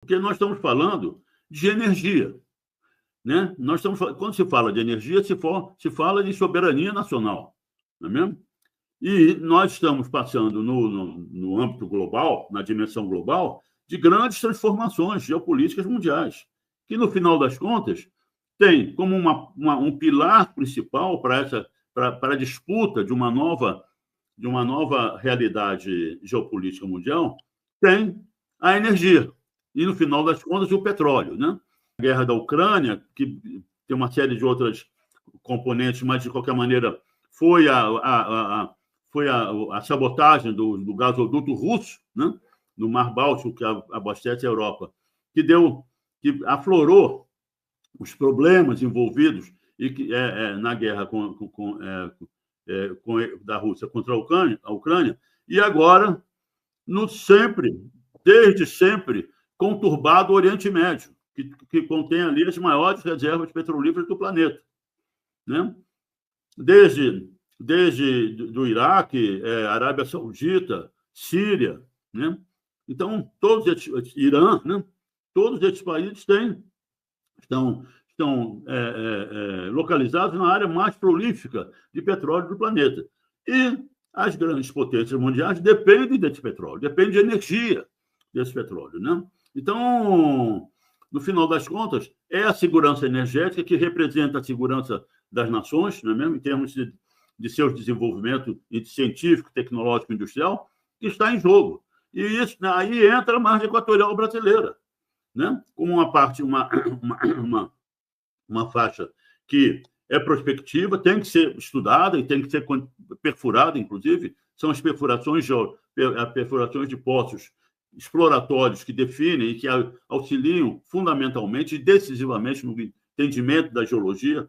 Porque nós estamos falando de energia, né? Quando se fala de energia, se fala de soberania nacional, não é mesmo? E nós estamos passando no âmbito global, na dimensão global, de grandes transformações geopolíticas mundiais, que, no final das contas, tem como um pilar principal para a disputa de uma nova realidade geopolítica mundial, tem a energia. E, no final das contas, o petróleo, né? A guerra da Ucrânia, que tem uma série de outras componentes, mas, de qualquer maneira, foi a sabotagem do gasoduto russo, né? No Mar Báltico, que abastece a Europa, que aflorou os problemas envolvidos na guerra da Rússia contra a Ucrânia, e agora, desde sempre, conturbado o Oriente Médio, que contém ali as maiores reservas petrolíferas do planeta, né? Desde do Iraque, Arábia Saudita, Síria, né? Então, Irã, né? Todos esses países estão localizados na área mais prolífica de petróleo do planeta. E as grandes potências mundiais dependem desse petróleo, dependem de energia desse petróleo, né? Então, no final das contas, é a segurança energética que representa a segurança das nações, não é mesmo? Em termos de seu desenvolvimento científico, tecnológico, industrial, que está em jogo. E isso, aí entra a margem equatorial brasileira, né? Como uma faixa que é prospectiva, tem que ser estudada e tem que ser perfurada, inclusive, são as perfurações de poços exploratórios que definem e que auxiliam fundamentalmente e decisivamente no entendimento da geologia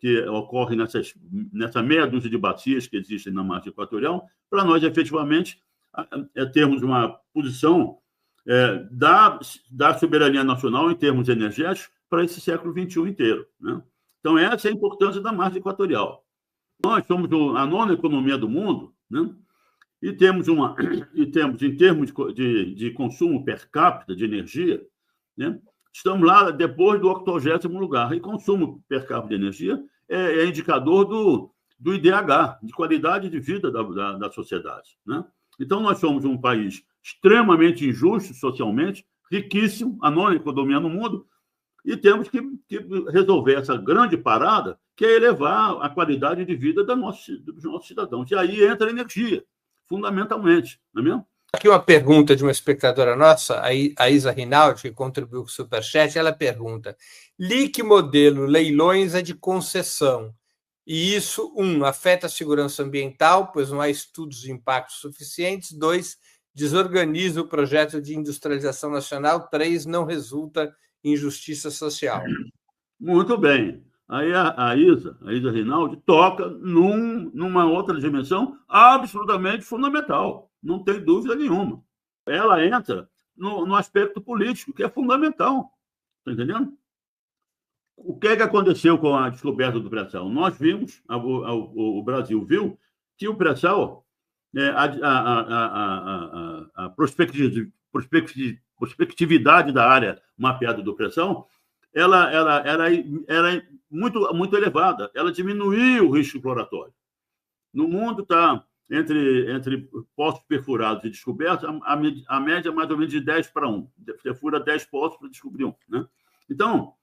que ocorre nessa meia dúzia de bacias que existem na margem equatorial, para nós, efetivamente, termos uma posição da soberania nacional em termos energéticos para esse século XXI inteiro, né? Então, essa é a importância da margem equatorial. Nós somos a nona economia do mundo, né? E temos, em termos de consumo per capita de energia, né? Estamos lá depois do 80º lugar. E consumo per capita de energia é indicador do IDH, de qualidade de vida da sociedade, né? Então, nós somos um país extremamente injusto socialmente, riquíssimo, a nona economia no mundo, e temos que resolver essa grande parada, que é elevar a qualidade de vida dos nossos cidadãos. E aí entra a energia, fundamentalmente, não é mesmo? Aqui uma pergunta de uma espectadora nossa, a Isa Rinaldi, que contribuiu com o Superchat. Ela pergunta: li que modelo leilões é de concessão, e isso, 1, afeta a segurança ambiental, pois não há estudos de impacto suficientes, 2, desorganiza o projeto de industrialização nacional, 3, não resulta em justiça social. Muito bem. Aí a Isa Rinaldi toca numa outra dimensão absolutamente fundamental, não tem dúvida nenhuma. Ela entra no aspecto político, que é fundamental. Está entendendo? O que aconteceu com a descoberta do pré-sal? Nós vimos, o Brasil viu, que o pré-sal, a prospectividade da área mapeada do pré-sal, ela era muito, muito elevada. Ela diminuiu o risco exploratório. No mundo está entre poços perfurados e descobertos, a média é mais ou menos de 10 para 1. Você fura 10 poços para descobrir um, né? Então,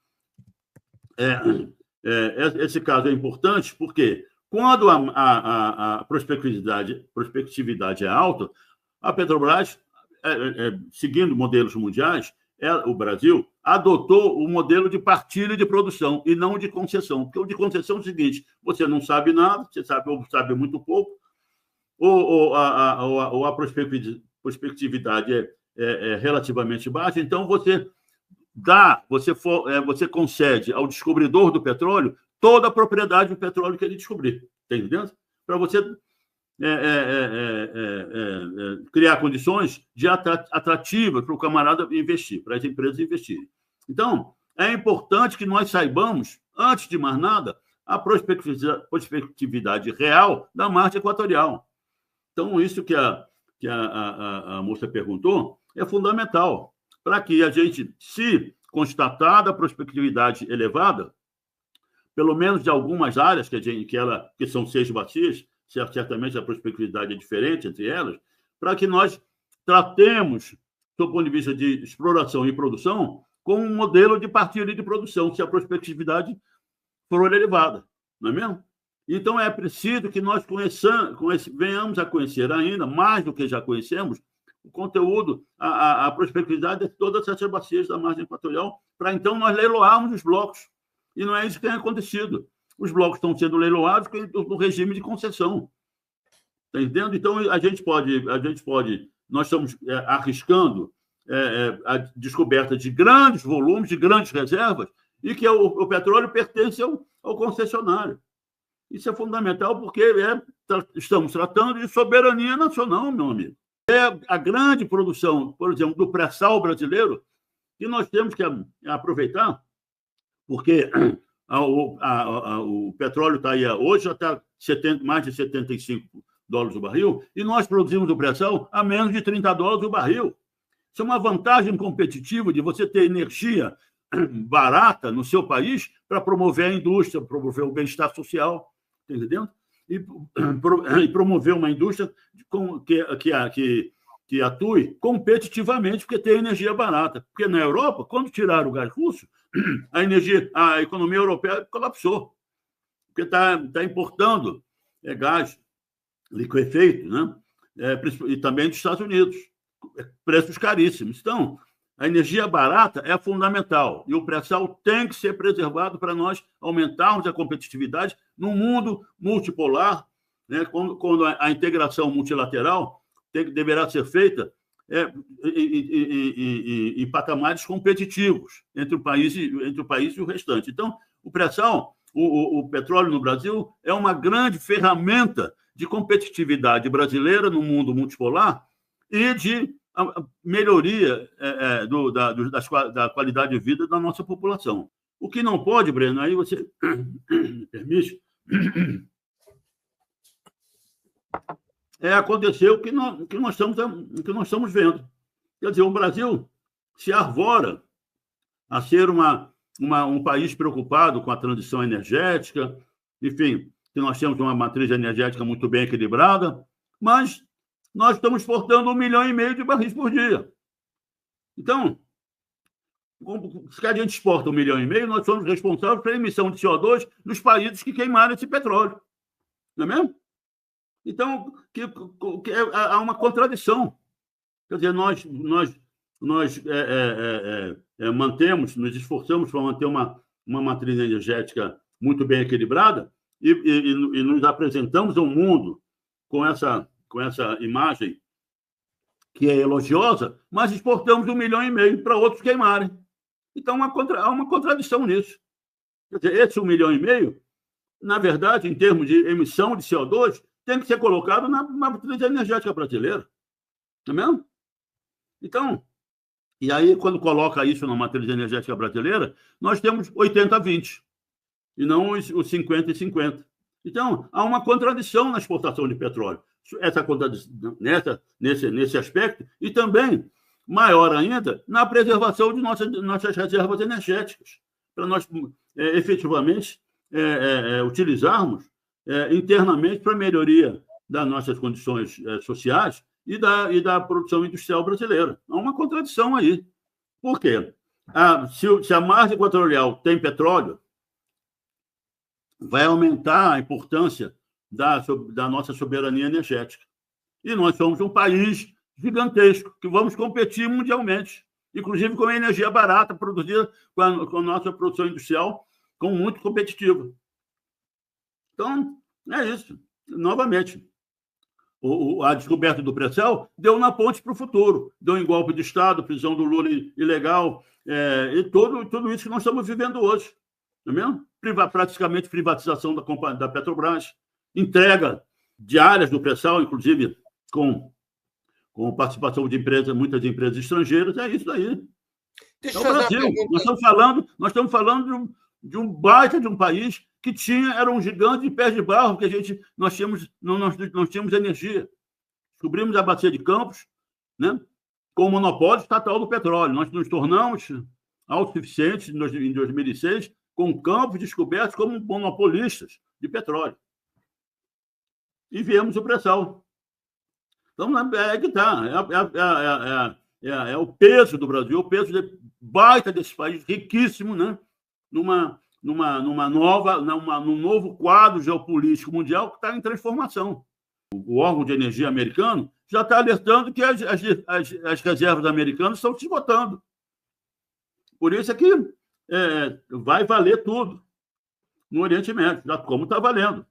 esse caso é importante porque, quando a prospectividade é alta, a Petrobras, seguindo modelos mundiais, o Brasil adotou o modelo de partilha de produção e não de concessão. Porque o de concessão é o seguinte: você não sabe nada, você sabe muito pouco, ou a prospectividade é relativamente baixa, então você concede ao descobridor do petróleo toda a propriedade do petróleo que ele descobrir, tá entendendo? Para você criar condições atrativas para o camarada investir, para as empresas investirem. Então, é importante que nós saibamos, antes de mais nada, a prospectividade real da margem equatorial. Então, isso que a moça perguntou é fundamental, para que a gente, se constatada a prospectividade elevada, pelo menos de algumas áreas que são 6 bacias, certamente a prospectividade é diferente entre elas, para que nós tratemos, do ponto de vista de exploração e produção, com um modelo de partilha de produção, se a prospectividade for elevada, não é mesmo? Então, é preciso que nós venhamos a conhecer ainda, mais do que já conhecemos, o conteúdo, a prospectividade de todas essas bacias da margem equatorial, para então nós leiloarmos os blocos. E não é isso que tem acontecido. Os blocos estão sendo leiloados no regime de concessão. Está entendendo? Então, nós estamos arriscando a descoberta de grandes volumes, de grandes reservas, e que o petróleo pertence ao concessionário. Isso é fundamental porque estamos tratando de soberania nacional, meu amigo. É a grande produção, por exemplo, do pré-sal brasileiro, que nós temos que aproveitar, porque o petróleo está aí hoje, já está mais de $75 o barril, e nós produzimos o pré-sal a menos de $30 o barril. Isso é uma vantagem competitiva de você ter energia barata no seu país para promover a indústria, promover o bem-estar social, tá entendendo? E promover uma indústria que atue competitivamente, porque tem energia barata. Porque na Europa, quando tiraram o gás russo, a economia europeia colapsou, porque está importando gás liquefeito, né? E também dos Estados Unidos, preços caríssimos. Então, a energia barata é fundamental e o pré-sal tem que ser preservado para nós aumentarmos a competitividade no mundo multipolar, né? Quando a integração multilateral deverá ser feita em patamares competitivos entre o país e o restante. Então, o pré-sal, o petróleo no Brasil, é uma grande ferramenta de competitividade brasileira no mundo multipolar e de melhoria da qualidade de vida da nossa população. O que não pode, Breno, aí você me permite, acontecer o que nós estamos vendo. Quer dizer, o Brasil se arvora a ser um país preocupado com a transição energética, enfim, que nós temos uma matriz energética muito bem equilibrada, mas nós estamos exportando 1,5 milhão de barris por dia. Então, se a gente exporta 1,5 milhão, nós somos responsáveis pela emissão de CO2 nos países que queimaram esse petróleo. Não é mesmo? Então, há uma contradição. Quer dizer, nós nos esforçamos para manter uma matriz energética muito bem equilibrada e nos apresentamos ao mundo com essa imagem que é elogiosa, mas exportamos 1,5 milhão para outros queimarem. Então, há uma contradição nisso. Quer dizer, esse 1,5 milhão, na verdade, em termos de emissão de CO2, tem que ser colocado na matriz energética brasileira. Não é mesmo? Então, e aí, quando coloca isso na matriz energética brasileira, nós temos 80-20, e não os 50-50. Então, há uma contradição na exportação de petróleo. Essa contradição nesse aspecto, e também, maior ainda, na preservação de nossas reservas energéticas, para nós efetivamente utilizarmos internamente para a melhoria das nossas condições sociais e da produção industrial brasileira. Há uma contradição aí. Por quê? Se a margem equatorial tem petróleo, vai aumentar a importância da nossa soberania energética. E nós somos um país gigantesco, que vamos competir mundialmente, inclusive com a energia barata produzida com a nossa produção industrial, como muito competitiva. Então, é isso. Novamente, a descoberta do pré-sal deu na ponte para o futuro, deu em golpe de Estado, prisão do Lula ilegal, e tudo isso que nós estamos vivendo hoje. Não é mesmo? Praticamente privatização da Petrobras, entrega de áreas do pré-sal, inclusive com participação de muitas empresas estrangeiras, é isso aí. É o Brasil. Nós estamos falando de um baita de um país que era um gigante de pés de barro, que nós tínhamos energia. Descobrimos a bacia de Campos, né? com o monopólio estatal do petróleo. Nós nos tornamos autossuficientes em 2006, com campos descobertos como monopolistas de petróleo. E viemos o pré-sal. Então, é que está. É o peso do Brasil, o peso baita desse país, riquíssimo, né? num novo quadro geopolítico mundial que está em transformação. O órgão de energia americano já está alertando que as reservas americanas estão se esgotando. Por isso é que vai valer tudo no Oriente Médio, como está valendo.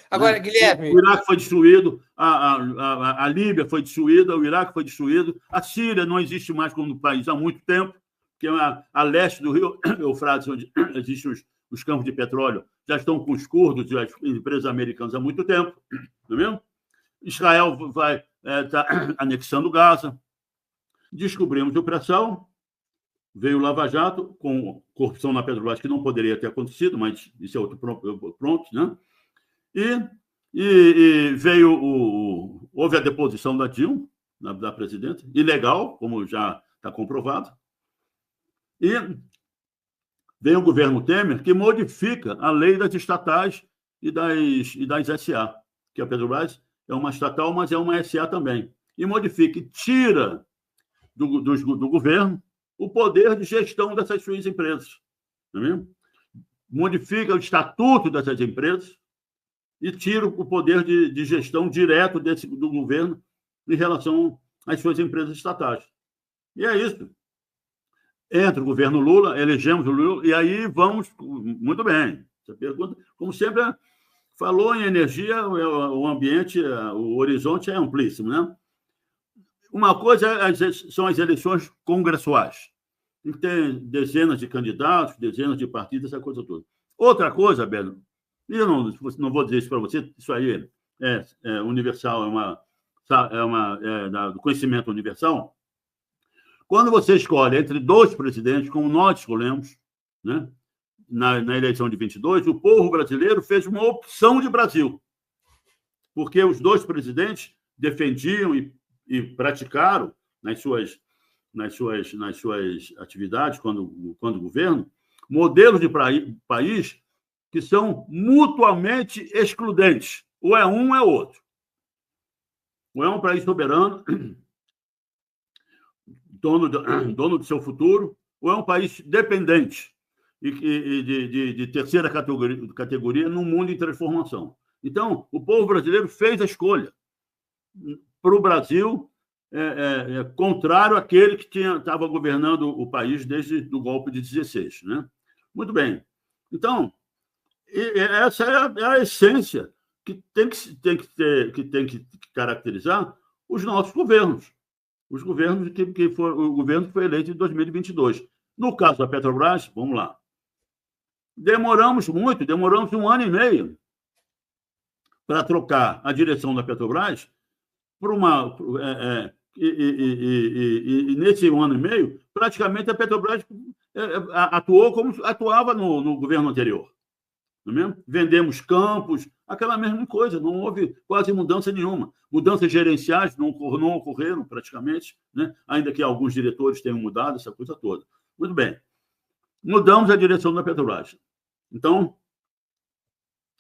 Agora, Guilherme... O Iraque foi destruído, a Líbia foi destruída, o Iraque foi destruído, a Síria não existe mais como país há muito tempo, que a leste do rio Eufrates, onde existem os campos de petróleo, já estão com os curdos e as empresas americanas há muito tempo, não é mesmo? Israel vai estar anexando Gaza. Descobrimos o pré-sal, veio o Lava Jato, com corrupção na Petrobras, que não poderia ter acontecido, mas isso é outro pronto, né? E veio houve a deposição da Dilma, da presidenta, ilegal, como já está comprovado, e veio o governo Temer, que modifica a lei das estatais e das SA, que a Petrobras é uma estatal, mas é uma SA também, e modifica, e tira do governo o poder de gestão dessas suas empresas, não é mesmo? Modifica o estatuto dessas empresas e tira o poder de gestão direto do governo em relação às suas empresas estatais. E é isso. Entra o governo Lula, elegemos o Lula, e aí vamos... Muito bem. Essa pergunta, como sempre, falou em energia, o ambiente, o horizonte é amplíssimo, né? Uma coisa são as eleições congressuais. Tem dezenas de candidatos, dezenas de partidos, essa coisa toda. Outra coisa, Belo, eu não vou dizer isso para você, isso aí é universal, do conhecimento universal. Quando você escolhe entre dois presidentes, como nós escolhemos, né, na eleição de 22, o povo brasileiro fez uma opção de Brasil, porque os dois presidentes defendiam e praticaram nas suas atividades, quando governo, modelos de país que são mutuamente excludentes. Ou é um, ou é outro. Ou é um país soberano, dono do seu futuro, ou é um país dependente e de terceira categoria num mundo em transformação. Então, o povo brasileiro fez a escolha para o Brasil contrário àquele que estava governando o país desde o golpe de 16. Né? Muito bem. Então, essa é a essência que tem que caracterizar os nossos governos. Os governos o governo que foi eleito em 2022. No caso da Petrobras, vamos lá. Demoramos 1 ano e meio para trocar a direção da Petrobras por e nesse 1 ano e meio, praticamente a Petrobras atuou como atuava no governo anterior. Não é mesmo? Vendemos campos, aquela mesma coisa, não houve quase mudança nenhuma. Mudanças gerenciais não ocorreram praticamente, né? Ainda que alguns diretores tenham mudado, essa coisa toda. Muito bem. Mudamos a direção da Petrobras. Então,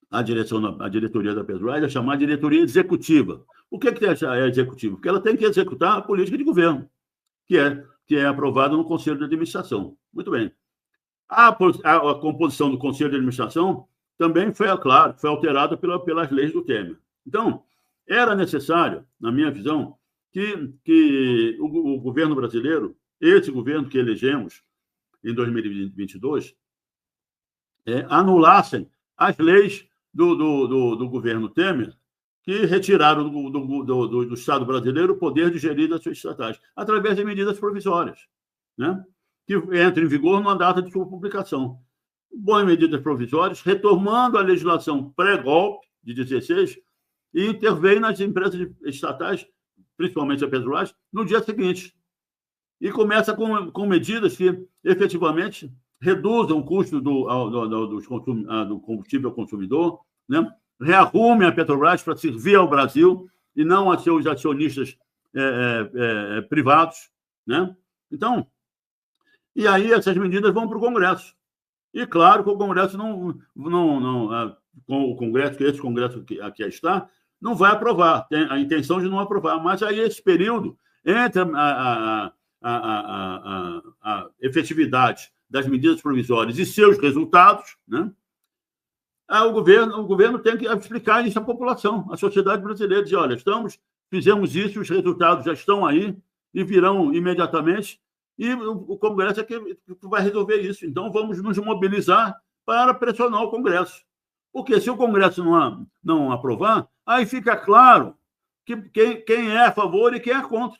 a diretoria da Petrobras é chamada diretoria executiva. Por que é executiva? Porque ela tem que executar a política de governo, que é aprovada no Conselho de Administração. Muito bem. A composição do Conselho de Administração também foi alterada pelas leis do Temer. Então, era necessário, na minha visão, que o governo brasileiro, esse governo que elegemos em 2022, anulassem as leis do governo Temer, que retiraram do Estado brasileiro o poder de gerir as suas estatais, através de medidas provisórias, né? Que entram em vigor na data de sua publicação. Boas medidas provisórias, retomando a legislação pré-golpe de 16 e intervém nas empresas estatais, principalmente a Petrobras, no dia seguinte. E começa com medidas que, efetivamente, reduzam o custo do combustível ao consumidor, né? Rearrume a Petrobras para servir ao Brasil e não a seus acionistas privados, né? Então, e aí essas medidas vão para o Congresso. E claro que o Congresso com o Congresso, que esse Congresso que aqui está, não vai aprovar, tem a intenção de não aprovar, mas aí esse período entre a efetividade das medidas provisórias e seus resultados, né? O governo tem que explicar isso à população, à sociedade brasileira, dizer, olha, fizemos isso, os resultados já estão aí e virão imediatamente, e o Congresso é que vai resolver isso. Então, vamos nos mobilizar para pressionar o Congresso. Porque se o Congresso não aprovar, aí fica claro quem é a favor e quem é contra.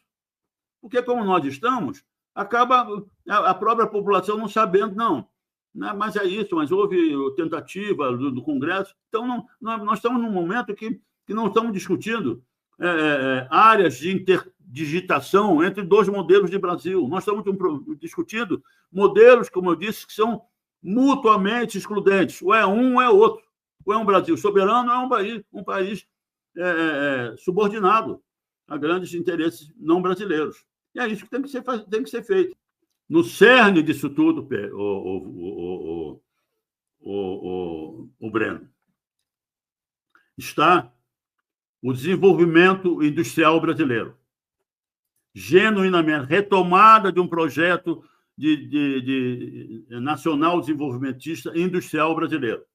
Porque, como nós estamos, acaba a própria população não sabendo, não, mas é isso, mas houve tentativa do Congresso. Então, nós estamos num momento que não estamos discutindo áreas de interdigitação entre dois modelos de Brasil. Nós estamos discutindo modelos, como eu disse, que são mutuamente excludentes. Ou é um ou é outro. Ou é um Brasil soberano ou é um país subordinado a grandes interesses não brasileiros. E é isso que tem que ser feito. No cerne disso tudo, o Breno, está o desenvolvimento industrial brasileiro. Genuinamente, retomada de um projeto de nacional desenvolvimentista industrial brasileiro.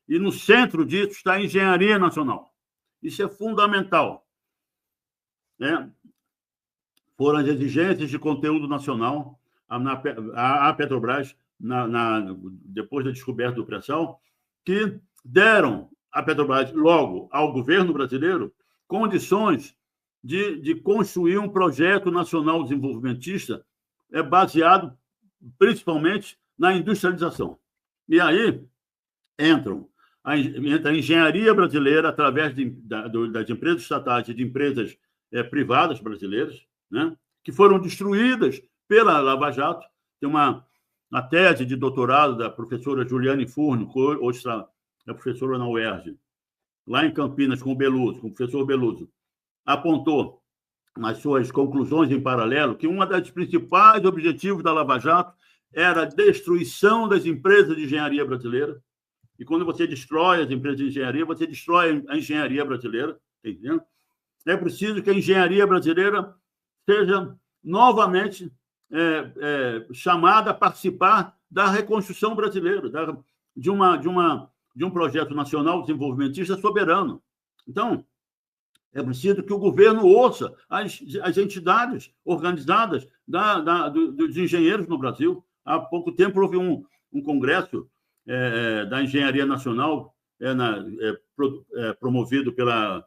E no centro disso está a engenharia nacional. Isso é fundamental. Foram as exigências de conteúdo nacional. A Petrobras, depois da descoberta do pré-sal, que deram à Petrobras, logo ao governo brasileiro, condições de construir um projeto nacional desenvolvimentista baseado principalmente na industrialização. E aí entra a engenharia brasileira através das empresas estatais e de empresas privadas brasileiras, né, que foram destruídas pela Lava Jato. Tem a tese de doutorado da professora Juliane Furno, que hoje é professora na UERJ, lá em Campinas, com o professor Beluso, apontou nas suas conclusões em paralelo que um dos principais objetivos da Lava Jato era a destruição das empresas de engenharia brasileira. E quando você destrói as empresas de engenharia, você destrói a engenharia brasileira. Entendeu? É preciso que a engenharia brasileira seja novamente chamada a participar da reconstrução brasileira, de um projeto nacional desenvolvimentista soberano. Então, é preciso que o governo ouça as entidades organizadas dos engenheiros no Brasil. Há pouco tempo houve um congresso da Engenharia Nacional, promovido pela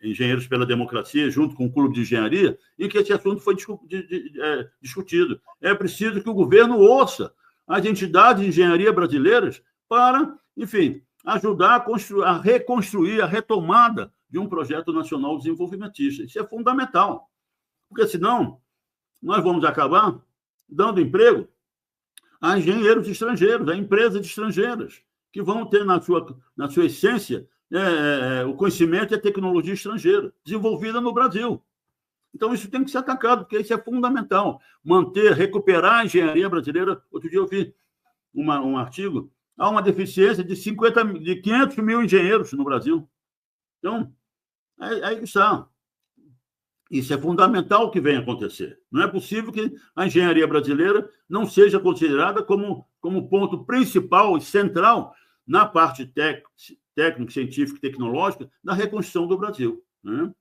Engenheiros pela Democracia, junto com o Clube de Engenharia, em que esse assunto foi discutido. É preciso que o governo ouça as entidades de engenharia brasileiras para, enfim, ajudar a reconstruir a retomada de um projeto nacional desenvolvimentista. Isso é fundamental, porque senão nós vamos acabar dando emprego a engenheiros estrangeiros, a empresas estrangeiras, que vão ter na sua essência o conhecimento e a tecnologia estrangeira, desenvolvida no Brasil. Então, isso tem que ser atacado, porque isso é fundamental. Recuperar a engenharia brasileira. Outro dia eu vi um artigo, há uma deficiência de 500 mil engenheiros no Brasil. Então, aí está. Isso é fundamental que venha acontecer. Não é possível que a engenharia brasileira não seja considerada como ponto principal e central na parte técnico, científica e tecnológica da reconstrução do Brasil, né?